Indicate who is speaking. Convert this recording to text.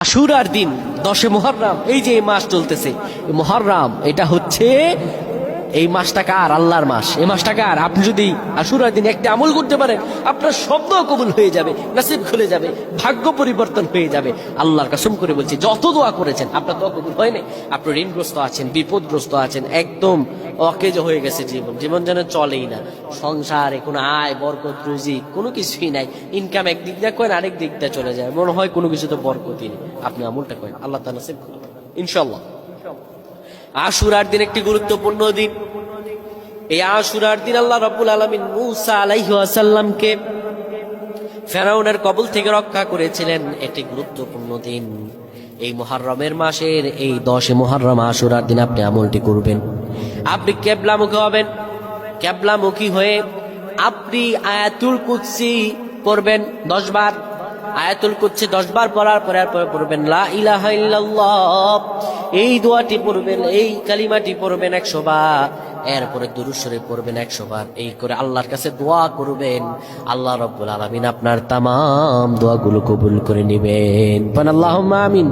Speaker 1: আশুরার দিন 10 মুহররম, এই যে এই মাস চলতেছে মুহররম, এটা হচ্ছে এই মাসটা কার? আল্লাহর মাস। এই মাসটা কার? আপনি যদি আশুরার দিন একটি আমল করতে পারেন, আপনার শব্দ কবুল হয়ে যাবে, নসিব খুলে যাবে, ভাগ্য পরিবর্তন হয়ে যাবে। আল্লাহর কসম করে বলছি, যত দোয়া করেছেন আপনার দোয়া কবুল হয়নি। আপনি ঋণগ্রস্ত আছেন, বিপদগ্রস্ত আছেন, একদম অকেজ হয়ে গেছে জীবন যেন চলেই না, সংসারে কোনো আয় বরকত রুজি কোনো কিছুই নাই, ইনকাম একদিক দিয়ে করেন আরেক দিক দিয়ে চলে যায়, মনে হয় কোনো কিছুতে বরকতই নেই। আপনি আমলটা করেন, আল্লাহ তাআলা নসিব করবেন ইনশাআল্লাহ। আশুরার দিন একটি গুরুত্বপূর্ণ দিন। এই আশুরার দিন আল্লাহ রাব্বুল আলামিন মূসা আলাইহিস সালামকে ফেরাউনের কবল থেকে রক্ষা করেছিলেন। এটি গুরুত্বপূর্ণ দিন। এই মুহররমের মাসের এই 10 মুহররম আশুরার দিন আপনি আমলটি করবেন। আপনি কিবলামুখী হবেন। কিবলামুখী হয়ে আপনি আয়াতুল কুরসি পড়বেন 10 বার। আয়াতুল কুরসি 10 বার পড়ার পরে পড়বেন লা ইলাহা ইল্লাল্লাহ, এই দোয়াটি পড়বেন, এই কালিমাটি পড়বেন 100 বার। এরপরে দুরূদ শরীফ পড়বেন 100 বার। এই করে আল্লাহর কাছে দোয়া করবেন, আল্লাহ রাব্বুল আলামিন আপনার তামাম দোয়াগুলো কবুল করে নেবেন। আল্লাহুম্মা আমিন।